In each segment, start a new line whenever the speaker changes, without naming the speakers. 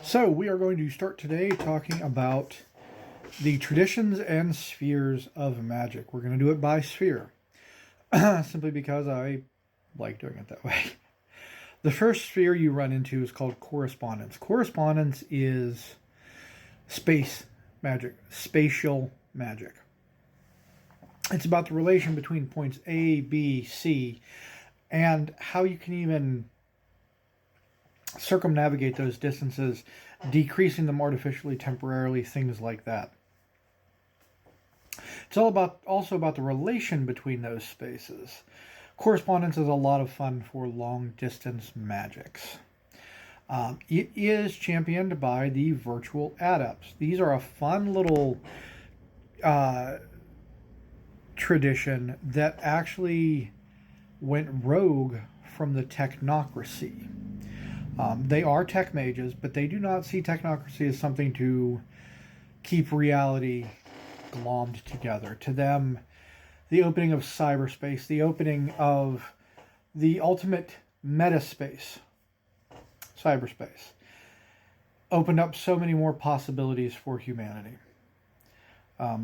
So we are going to start today talking about the traditions and spheres of magic. We're going to do it by sphere, simply because I like doing it that way. The first sphere you run into is called correspondence. Correspondence is space magic, spatial magic. It's about the relation between points A, B, C, and how you can even circumnavigate those distances, decreasing them artificially, temporarily, things like that. It's also about the relation between those spaces. Correspondence is a lot of fun for long distance magics. It is championed by the virtual adepts. These are a fun little tradition that actually went rogue from the technocracy. They are tech mages, but they do not see technocracy as something to keep reality glommed together. To them, the opening of cyberspace, the opening of the ultimate metaspace, cyberspace, opened up so many more possibilities for humanity.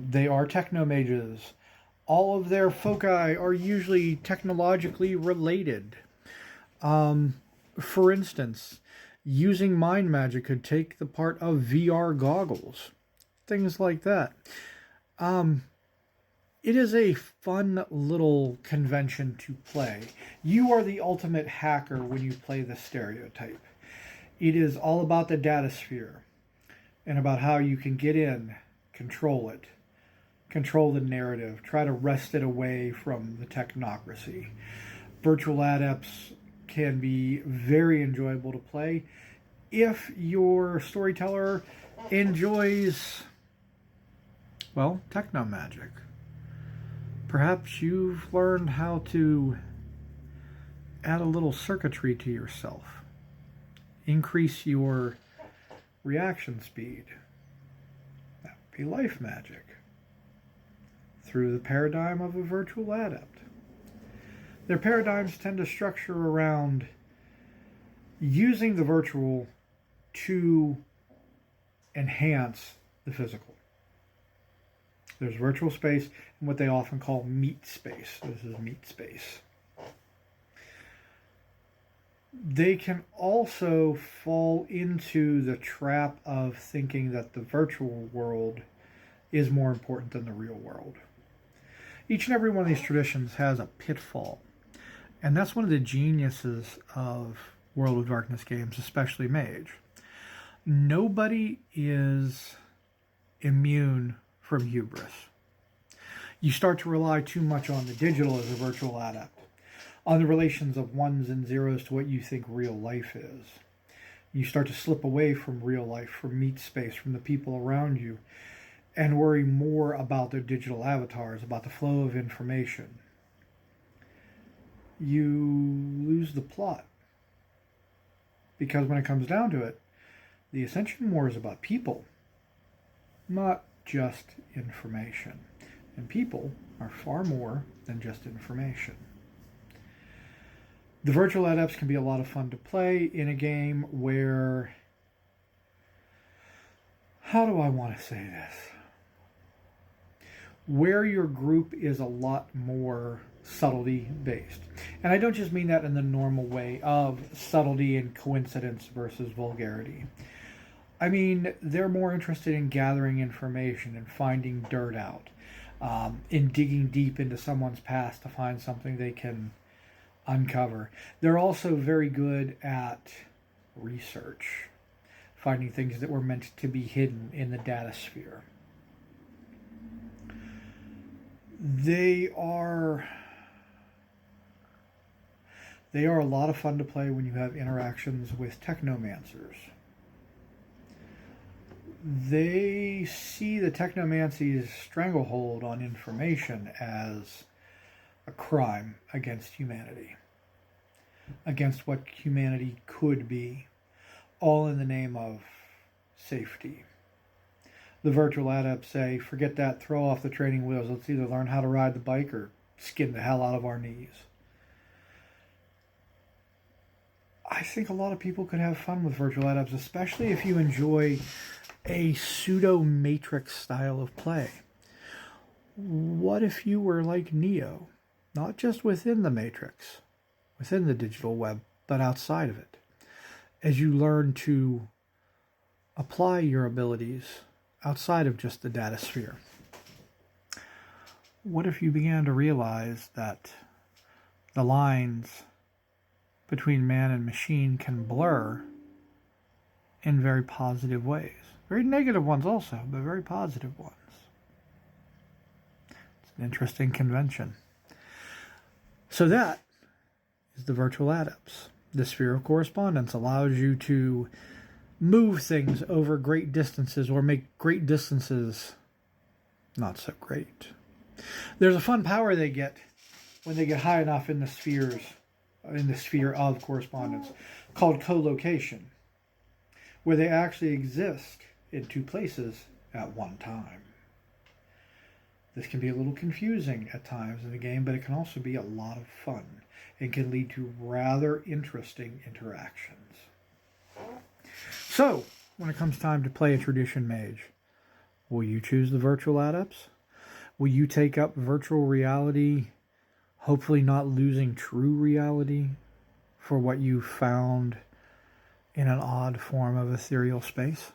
They are techno mages. All of their foci are usually technologically related. For instance, using mind magic could take the part of VR goggles, things like that. It is a fun little convention to play. You are the ultimate hacker when you play the stereotype. It is all about the data sphere and about how you can get in, control it, control the narrative, try to wrest it away from the technocracy. Virtual adepts can be very enjoyable to play if your storyteller enjoys, well, techno magic. Perhaps you've learned how to add a little circuitry to yourself, increase your reaction speed. That would be life magic through the paradigm of a virtual adept. Their paradigms tend to structure around using the virtual to enhance the physical. There's virtual space and what they often call meat space. This is meat space. They can also fall into the trap of thinking that the virtual world is more important than the real world. Each and every one of these traditions has a pitfall. And that's one of the geniuses of World of Darkness games, especially Mage. Nobody is immune from hubris. You start to rely too much on the digital as a virtual adept, on the relations of ones and zeros to what you think real life is. You start to slip away from real life, from meat space, from the people around you, and worry more about their digital avatars, about the flow of information. You lose the plot. Because when it comes down to it, the Ascension War is about people, not just information. And people are far more than just information. The virtual adepts can be a lot of fun to play in a game where, how do I want to say this? Where your group is a lot more subtlety based. And I don't just mean that in the normal way of subtlety and coincidence versus vulgarity. I mean, they're more interested in gathering information and finding dirt out, in digging deep into someone's past to find something they can uncover. They're also very good at research, finding things that were meant to be hidden in the data sphere. They are a lot of fun to play when you have interactions with technomancers. They see the technomancy's stranglehold on information as a crime against humanity, against what humanity could be, all in the name of safety. The virtual adepts say, forget that, throw off the training wheels, let's either learn how to ride the bike or skin the hell out of our knees. I think a lot of people could have fun with virtual adepts, especially if you enjoy a pseudo matrix style of play. What if you were like Neo, not just within the matrix, within the digital web, but outside of it, as you learn to apply your abilities outside of just the data sphere? What if you began to realize that the lines between man and machine can blur in very positive ways? Very negative ones also, but very positive ones. It's an interesting convention. So that is the virtual adepts. The sphere of correspondence allows you to move things over great distances or make great distances not so great. There's a fun power they get when they get high enough in the sphere of correspondence, called co-location, where they actually exist in two places at one time. This can be a little confusing at times in the game, but it can also be a lot of fun and can lead to rather interesting interactions. So, when it comes time to play a tradition mage, will you choose the virtual adepts? Will you take up virtual reality, hopefully not losing true reality for what you found in an odd form of ethereal space?